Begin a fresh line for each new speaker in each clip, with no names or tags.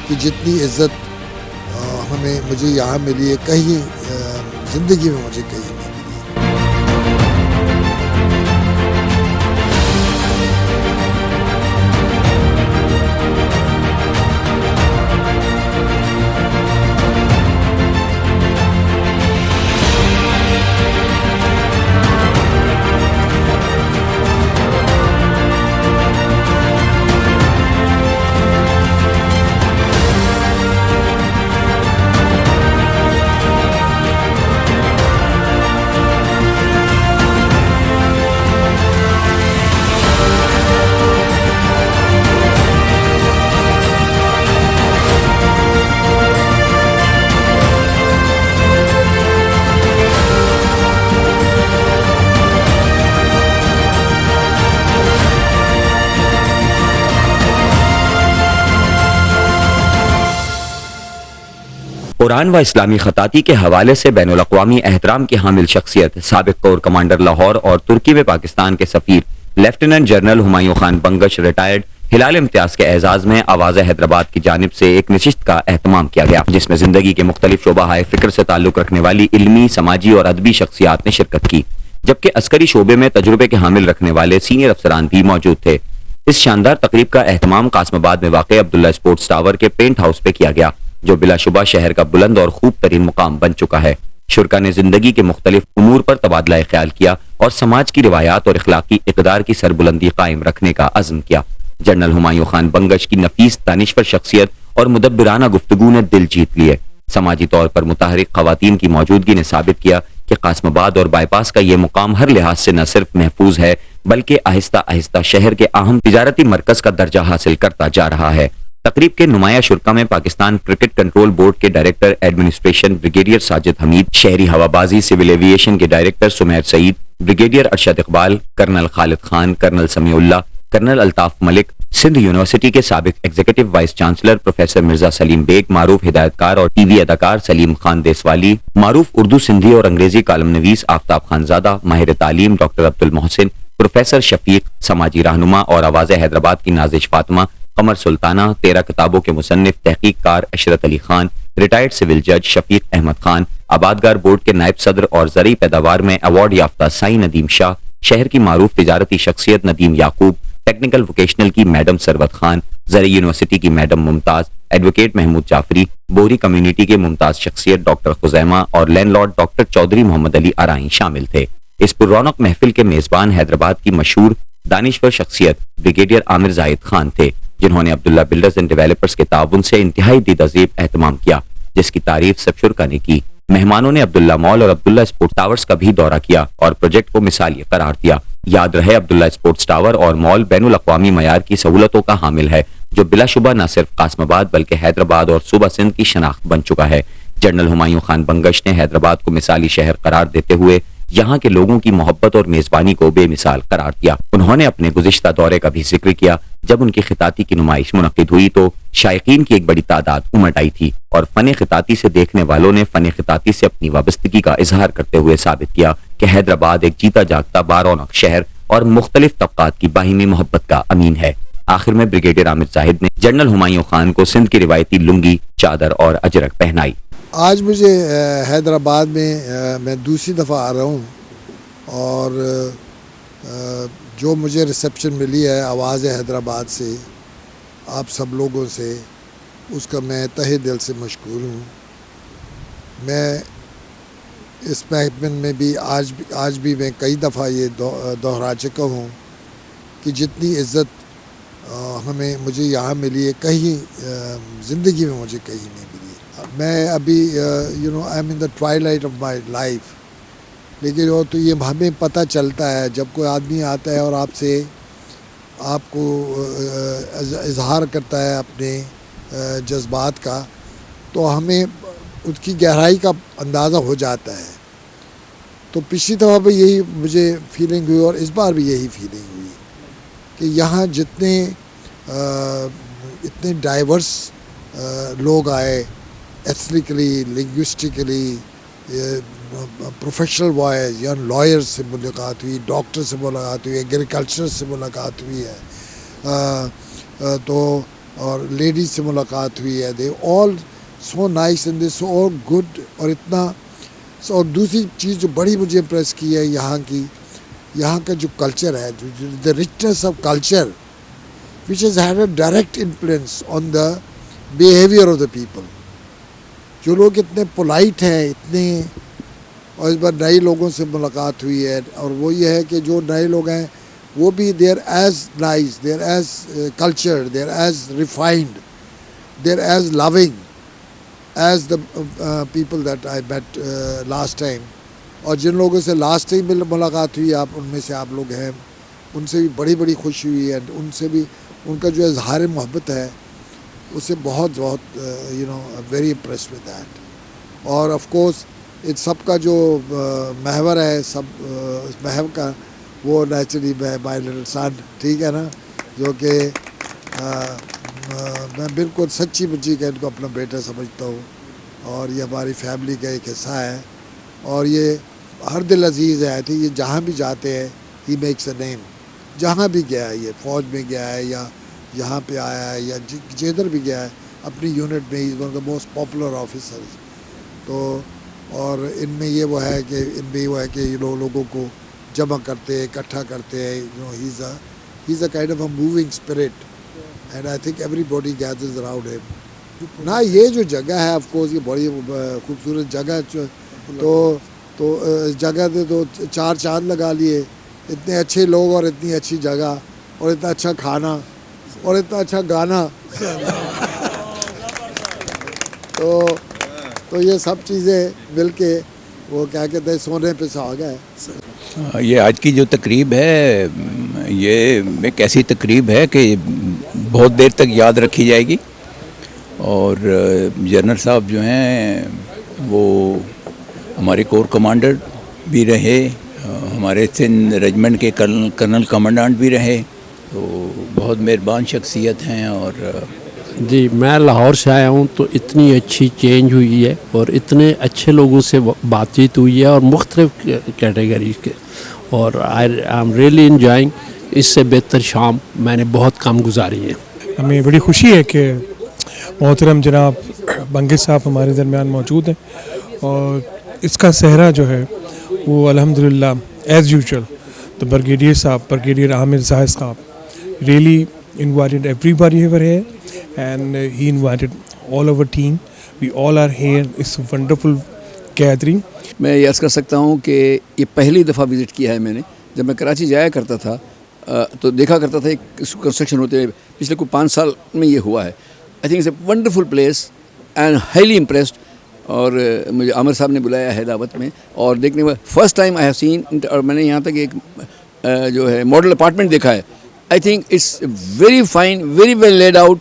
کہ جتنی عزت مجھے یہاں ملی ہے کہیں زندگی میں مجھے کہیں نہیں ملی.
قرآن و اسلامی خطاطی کے حوالے سے بین الاقوامی احترام کی حامل شخصیت سابق کور کمانڈر لاہور اور ترکی میں پاکستان کے سفیر lieutenant general Humayun Khan Bangash retired Hilal Imtiaz کے اعزاز میں آواز حیدرآباد کی جانب سے ایک نشست کا اہتمام کیا گیا، جس میں زندگی کے مختلف شعبہ فکر سے تعلق رکھنے والی علمی، سماجی اور ادبی شخصیات نے شرکت کی، جبکہ عسکری شعبے میں تجربے کے حامل رکھنے والے سینئر افسران بھی موجود تھے. اس شاندار تقریب کا اہتمام قاسم آباد میں واقع عبداللہ اسپورٹس ٹاور کے پینٹ ہاؤس پہ کیا گیا، جو بلا شبہ شہر کا بلند اور خوب ترین مقام بن چکا ہے. شرکا نے زندگی کے مختلف امور پر تبادلہ خیال کیا اور سماج کی روایات اور اخلاقی اقدار کی سربلندی قائم رکھنے کا عزم کیا. جنرل ہمایوں خان بنگش کی نفیس دانشور شخصیت اور مدبرانہ گفتگو نے دل جیت لیے. سماجی طور پر متحرک خواتین کی موجودگی نے ثابت کیا کہ قاسم آباد اور بائی پاس کا یہ مقام ہر لحاظ سے نہ صرف محفوظ ہے بلکہ آہستہ آہستہ شہر کے اہم تجارتی مرکز کا درجہ حاصل کرتا جا رہا ہے. تقریب کے نمایاں شرکا میں پاکستان کرکٹ کنٹرول بورڈ کے director administration brigadier Sajid Hamid, شہری ہوابازی سول ایویشن کے director Sameer Saeed, brigadier Arshad Iqbal, colonel Khalid Khan, colonel Sami Ullah, colonel Altaf Malik, Sindh university کے سابق executive vice chancellor professor Mirza Saleem Baig, معروف ہدایت کار اور ٹی وی اداکار سلیم خان دیسوالی، معروف اردو، سندھی اور انگریزی کالم نویس آفتاب خانزادہ، ماہر تعلیم ڈاکٹر عبد المحسن، پروفیسر شفیق، سماجی رہنما اور آواز حیدرآباد کی نازش فاطمہ، قمر سلطانہ، 13 کتابوں کے مصنف تحقیق کار عشرت علی خان، ریٹائرڈ سول جج شفیق احمد خان، آبادگار بورڈ کے نائب صدر اور زرعی پیداوار میں ایوارڈ یافتہ سائی ندیم شاہ، شہر کی معروف تجارتی شخصیت ندیم یعقوب، ٹیکنیکل ووکیشنل کی میڈم سروت خان، زرعی یونیورسٹی کی میڈم ممتاز، ایڈوکیٹ محمود جعفری، بوری کمیونٹی کے ممتاز شخصیت ڈاکٹر خزیمہ اور لینڈ لارڈ ڈاکٹر چودھری محمد علی ارائیں شامل تھے. اس پر رونق محفل کے میزبان حیدرآباد کی مشہور دانشور شخصیت بریگیڈیئر عامر زاہد خان تھے، جنہوں نے عبداللہ بلڈرز اینڈ ڈیولپرز کے تعاون سے انتہائی دیدہ زیب اہتمام کیا، جس کی تعریف سب شرکا نے کی. مہمانوں نے عبداللہ مال اور عبداللہ اسپورٹس ٹاورز کا بھی دورہ کیا اور پروجیکٹ کو مثالی قرار دیا. یاد رہے عبداللہ اسپورٹس ٹاور اور مال بین الاقوامی معیار کی سہولتوں کا حامل ہے، جو بلا شبہ نہ صرف قاسم آباد بلکہ حیدرآباد اور صوبہ سندھ کی شناخت بن چکا ہے. جنرل ہمایوں خان بنگش نے حیدرآباد کو مثالی شہر قرار دیتے ہوئے یہاں کے لوگوں کی محبت اور میزبانی کو بے مثال قرار دیا. انہوں نے اپنے گزشتہ دورے کا بھی ذکر کیا جب ان کی خطاطی کی نمائش منعقد ہوئی تو شائقین کی ایک بڑی تعداد امٹ آئی تھی اور فن خطاطی سے دیکھنے والوں نے فن خطاطی سے اپنی وابستگی کا اظہار کرتے ہوئے ثابت کیا کہ حیدرآباد ایک جیتا جاگتا بارونق شہر اور مختلف طبقات کی باہمی محبت کا امین ہے. آخر میں بریگیڈیئر عامر زاہد نے جنرل ہمایوں خان کو سندھ کی روایتی لنگی، چادر اور اجرک پہنائی.
آج مجھے حیدرآباد میں دوسری دفعہ آ رہا ہوں اور جو مجھے ریسیپشن ملی ہے آواز حیدرآباد سے، آپ سب لوگوں سے، اس کا میں تہہ دل سے مشکور ہوں. میں اس محفل میں بھی آج بھی میں کئی دفعہ یہ دہرا چکا ہوں کہ جتنی عزت مجھے یہاں ملی ہے کہیں زندگی میں مجھے کہیں نہیں ملی. میں ابھی I am in the twilight of my life, لیکن وہ تو یہ ہمیں پتہ چلتا ہے جب کوئی آدمی آتا ہے اور آپ کو اظہار کرتا ہے اپنے جذبات کا، تو ہمیں اس کی گہرائی کا اندازہ ہو جاتا ہے. تو پچھلی دفعہ بھی یہی مجھے فیلنگ ہوئی اور اس بار بھی یہی فیلنگ ہوئی کہ یہاں اتنے ڈائیورس لوگ آئے، ایتھنیکلی، لنگوسٹکلی، پروفیشنل وائز، یا لائر سے ملاقات ہوئی، ڈاکٹر سے ملاقات ہوئی، ایگریکلچر سے ملاقات ہوئی ہے. تو اور لیڈیز سے ملاقات ہوئی ہے. They all so nice and they so all good. اور اتنا اور دوسری چیز جو بڑی مجھے امپریس کی ہے یہاں کا جو کلچر ہے, دا richness of culture which has had a direct influence on the behavior of the people. جو لوگ اتنے پولائٹ ہیں اتنے, اور اس بار نئے لوگوں سے ملاقات ہوئی ہے, اور وہ یہ ہے کہ جو نئے لوگ ہیں وہ بھی they are as nice, they are as cultured, they are as refined, they are as loving as the people that I met last time. اور جن لوگوں سے لاسٹ ٹائم ملاقات ہوئی آپ ان میں سے آپ لوگ ہیں, ان سے بھی بڑی خوشی ہوئی ہے. ان سے بھی ان کا جو اظہار محبت ہے اس سے بہت ویری امپریسڈ ود دیٹ. اور آف کورس ان سب کا جو محور ہے سب اس محور کا وہ نیچرلی مائی لٹل سن, ٹھیک ہے نا, جو کہ میں بالکل سچی مچی کہ ان کو اپنا بیٹا سمجھتا ہوں, اور یہ ہماری فیملی کا ایک حصہ ہے, اور یہ ہر دل عزیز ہے. ٹھیک, یہ جہاں بھی جاتے ہیں ہی میکس اے نیم. جہاں بھی گیا ہے, یہ فوج میں گیا ہے یا یہاں پہ آیا ہے یا جدھر بھی گیا ہے اپنی یونٹ میں, is one of the most popular officers. تو اور ان میں یہ وہ ہے کہ یہ لوگوں کو جمع کرتے ہیں, اکٹھا کرتے ہیں. ہی از a kind of a moving spirit and I think every body gathers around ہم. نا یہ جو جگہ ہے آف کورس یہ بڑی خوبصورت جگہ, تو اس جگہ پہ تو 4 چاند لگا لیے. اتنے اچھے لوگ اور اتنی اچھی جگہ اور اتنا اچھا کھانا اور اتنا اچھا گانا, تو یہ سب چیزیں مل کے وہ کیا کہتے ہیں سونے پہ سہاگا ہے.
یہ آج کی جو تقریب ہے یہ ایک ایسی تقریب ہے کہ بہت دیر تک یاد رکھی جائے گی. اور جنرل صاحب جو ہیں وہ ہمارے کور کمانڈر بھی رہے, ہمارے سندھ ریجمنٹ کے کرنل کمانڈنٹ بھی رہے, تو بہت مہربان شخصیت ہیں. اور
جی میں لاہور سے آیا ہوں, تو اتنی اچھی چینج ہوئی ہے اور اتنے اچھے لوگوں سے بات چیت ہوئی ہے اور مختلف کیٹیگریز کے, اور آئی ایم ریئلی انجوائنگ. اس سے بہتر شام میں نے بہت کم گزاری ہے.
ہمیں بڑی خوشی ہے کہ محترم جناب بنگش صاحب ہمارے درمیان موجود ہیں, اور اس کا صحرا جو ہے وہ الحمدللہ ایز یوزول تو بریگیڈیئر عامر زاہد صاحب really invited everybody over here, and he invited all our team. We all are here. It's a wonderful gathering.
میں یہ عرض کر سکتا ہوں کہ یہ پہلی دفعہ وزٹ کیا ہے میں نے. جب میں کراچی جایا کرتا تھا تو دیکھا کرتا تھا ایک کنسٹرکشن ہوتے ہوئے, پچھلے کوئی 5 سال میں یہ ہوا ہے. I think it's a wonderful place and highly impressed. اور مجھے عامر صاحب نے بلایا ہے دعوت میں, اور دیکھنے میں first time I have seen, اور میں نے یہاں تک ایک جو ہے ماڈل اپارٹمنٹ دیکھا ہے. I think it's very fine, very well laid out,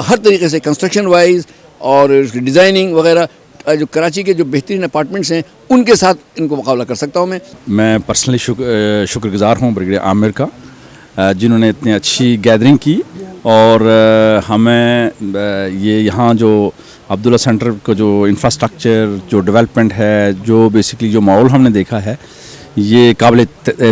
ہر طریقے سے کنسٹرکشن وائز اور ڈیزائننگ وغیرہ. جو کراچی کے جو بہترین اپارٹمنٹس ہیں ان کے ساتھ ان کو مقابلہ کر سکتا ہوں
میں پرسنلی شکر گزار ہوں بریگیڈیئر عامر کا, جنہوں نے اتنی اچھی گیدرنگ کی. اور ہمیں یہ یہاں جو عبداللہ سینٹر کا جو انفراسٹرکچر, جو ڈیولپمنٹ ہے, جو بیسکلی جو ماحول ہم نے دیکھا ہے, یہ قابل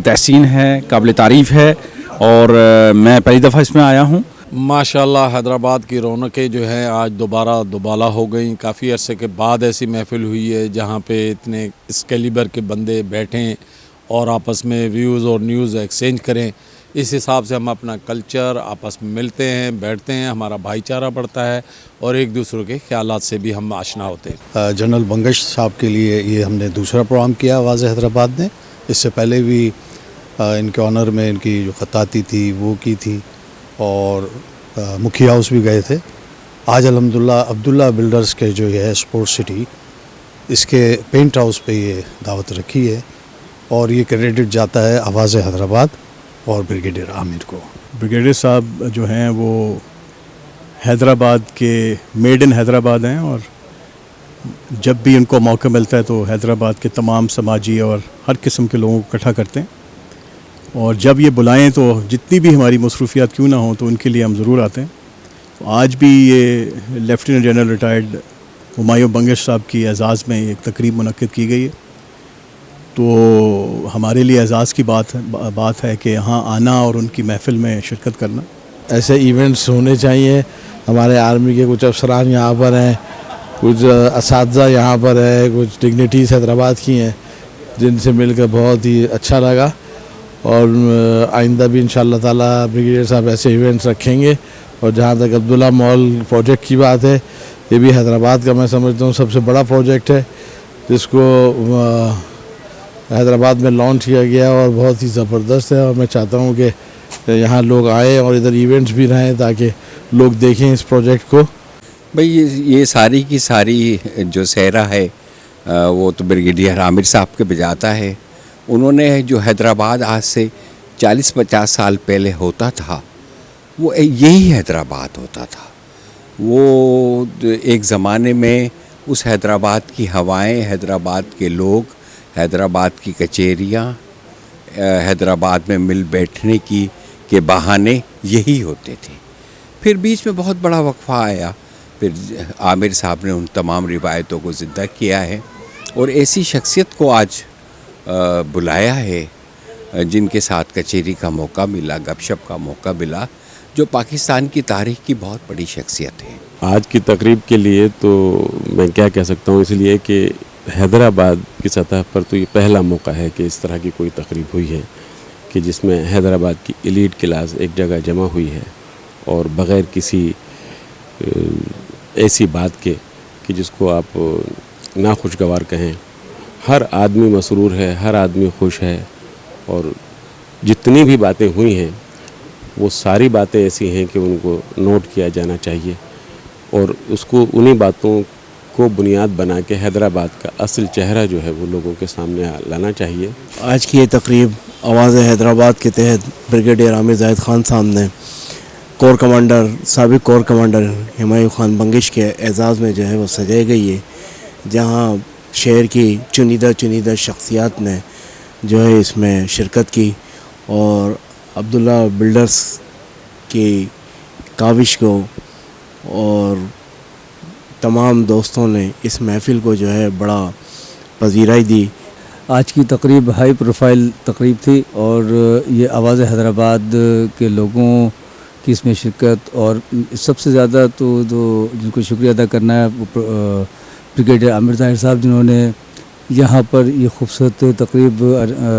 تحسین ہے, قابل تعریف ہے. اور میں پہلی دفعہ اس میں آیا ہوں.
ماشاءاللہ حیدرآباد کی رونقیں جو ہیں آج دوبارہ دوبالا ہو گئیں. کافی عرصے کے بعد ایسی محفل ہوئی ہے جہاں پہ اتنے اس کیلیبر کے بندے بیٹھیں اور آپس میں ویوز اور نیوز ایکسچینج کریں. اس حساب سے ہم اپنا کلچر آپس میں ملتے ہیں, بیٹھتے ہیں, ہمارا بھائی چارہ بڑھتا ہے اور ایک دوسرے کے خیالات سے بھی ہم آشنا ہوتے ہیں.
جنرل بنگش صاحب کے لیے یہ ہم نے دوسرا پروگرام کیا آواز حیدرآباد نے. اس سے پہلے بھی ان کے آنر میں ان کی جو خطاطی تھی وہ کی تھی, اور مکھی ہاؤس بھی گئے تھے. آج الحمدللہ عبداللہ بلڈرز کے جو یہ ہے اسپورٹس سٹی, اس کے پینٹ ہاؤس پہ یہ دعوت رکھی ہے, اور یہ کریڈٹ جاتا ہے آواز حیدرآباد اور بریگیڈیئر عامر کو.
بریگیڈیئر صاحب جو ہیں وہ حیدرآباد کے میڈ ان حیدرآباد ہیں, اور جب بھی ان کو موقع ملتا ہے تو حیدرآباد کے تمام سماجی اور ہر قسم کے لوگوں کو اکٹھا کرتے ہیں, اور جب یہ بلائیں تو جتنی بھی ہماری مصروفیات کیوں نہ ہوں تو ان کے لیے ہم ضرور آتے ہیں. تو آج بھی یہ lieutenant general retired Humayun Bangash صاحب کی اعزاز میں ایک تقریب منعقد کی گئی ہے. تو ہمارے لیے اعزاز کی بات ہے کہ یہاں آنا اور ان کی محفل میں شرکت کرنا.
ایسے ایونٹس ہونے چاہیے ہمارے آرمی کے کچھ افسران یہاں پر ہیں، کچھ اساتذہ یہاں پر ہے، کچھ ڈگنیٹیز حیدرآباد کی ہیں جن سے مل کر بہت ہی اچھا لگا، اور آئندہ بھی انشاءاللہ تعالیٰ بریگیڈیئر صاحب ایسے ایونٹس رکھیں گے. اور جہاں تک عبداللہ مال پروجیکٹ کی بات ہے، یہ بھی حیدرآباد کا میں سمجھتا ہوں سب سے بڑا پروجیکٹ ہے جس کو حیدرآباد میں لانچ کیا گیا اور بہت ہی زبردست ہے. اور میں چاہتا ہوں کہ یہاں لوگ آئیں اور ادھر ایونٹس بھی رہیں تاکہ لوگ دیکھیں اس پروجیکٹ کو.
بھئی یہ ساری کی ساری جو سیرا ہے وہ تو بریگیڈیئر عامر صاحب کے بجاتا ہے. انہوں نے جو حیدرآباد آج سے 40-50 سال پہلے ہوتا تھا وہ یہی حیدرآباد ہوتا تھا. وہ ایک زمانے میں اس حیدرآباد کی ہوائیں، حیدرآباد کے لوگ، حیدرآباد کی کچہریاں، حیدرآباد میں مل بیٹھنے کے بہانے یہی ہوتے تھے. پھر بیچ میں بہت بڑا وقفہ آیا، پھر عامر صاحب نے ان تمام روایتوں کو زندہ کیا ہے اور ایسی شخصیت کو آج بلایا ہے جن کے ساتھ کچہری کا موقع ملا، گپ شپ کا موقع ملا، جو پاکستان کی تاریخ کی بہت بڑی شخصیت ہے.
آج کی تقریب کے لیے تو میں کیا کہہ سکتا ہوں، اس لیے کہ حیدرآباد کی سطح پر تو یہ پہلا موقع ہے کہ اس طرح کی کوئی تقریب ہوئی ہے کہ جس میں حیدرآباد کی ایلیٹ کلاس ایک جگہ جمع ہوئی ہے اور بغیر کسی ایسی بات کے کہ جس کو آپ ناخوشگوار کہیں. ہر آدمی مسرور ہے، ہر آدمی خوش ہے، اور جتنی بھی باتیں ہوئی ہیں وہ ساری باتیں ایسی ہیں کہ ان کو نوٹ کیا جانا چاہیے اور اس کو انہی باتوں کو بنیاد بنا کے حیدرآباد کا اصل چہرہ جو ہے وہ لوگوں کے سامنے لانا چاہیے.
آج کی یہ تقریب آواز حیدرآباد کے تحت بریگیڈیئر عامر زاہد خان صاحب نے سابق کور کمانڈر ہمایوں خان بنگش کے اعزاز میں جو ہے وہ سجائی گئی ہے، جہاں شہر کی چنیدہ شخصیات نے جو ہے اس میں شرکت کی اور عبداللہ بلڈرز کی کاوش کو اور تمام دوستوں نے اس محفل کو جو ہے بڑا پذیرائی دی.
آج کی تقریب ہائی پروفائل تقریب تھی اور یہ آواز حیدرآباد کے لوگوں کی اس میں شرکت، اور سب سے زیادہ تو جن کو شکریہ ادا کرنا ہے بریگیڈیئر عامر ظاہر صاحب جنہوں نے یہاں پر یہ خوبصورت تقریب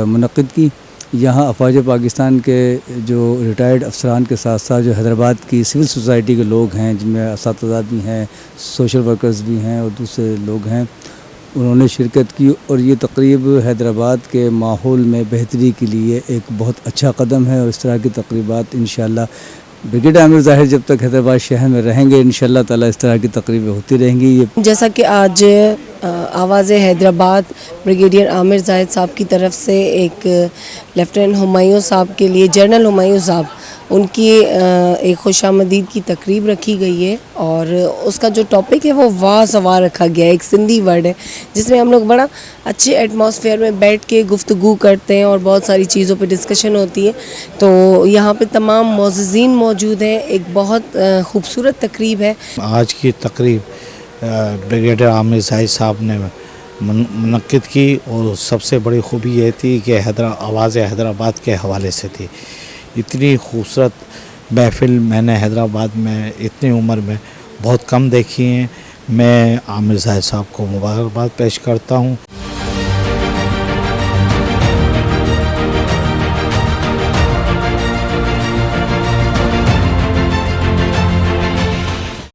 منعقد کی. یہاں افواج پاکستان کے جو ریٹائرڈ افسران کے ساتھ ساتھ جو حیدرآباد کی سول سوسائٹی کے لوگ ہیں، جن میں اساتذہ بھی ہیں، سوشل ورکرز بھی ہیں اور دوسرے لوگ ہیں، انہوں نے شرکت کی. اور یہ تقریب حیدرآباد کے ماحول میں بہتری کے لیے ایک بہت اچھا قدم ہے، اور اس طرح کی تقریبات انشاءاللہ بریگیڈیئر عامر ظاہر جب تک حیدرآباد شہر میں رہیں گے انشاءاللہ تعالیٰ اس طرح کی تقریبیں ہوتی رہیں گی.
جیسا کہ آج آواز حیدرآباد بریگیڈیئر عامر زاہد صاحب کی طرف سے ایک لیفٹیننٹ ہمایوں صاحب کے لیے، جنرل ہمایوں صاحب، ان کی ایک خوش آمدید کی تقریب رکھی گئی ہے، اور اس کا جو ٹاپک ہے وہ واہ سوار رکھا گیا ہے. ایک سندھی ورڈ ہے جس میں ہم لوگ بڑا اچھے ایٹماسفیئر میں بیٹھ کے گفتگو کرتے ہیں اور بہت ساری چیزوں پہ ڈسکشن ہوتی ہے. تو یہاں پہ تمام معززین موجود ہیں. ایک بہت خوبصورت تقریب ہے.
آج کی تقریب بریگیڈیئر عامر زاہد صاحب نے منعقد کی، اور سب سے بڑی خوبی یہ تھی کہ آواز حیدرآباد کے حوالے سے تھی. اتنی خوبصورت محفل میں نے حیدرآباد میں اتنی عمر میں بہت کم دیکھی ہیں. میں عامر زاہد صاحب کو مبارکباد پیش کرتا ہوں.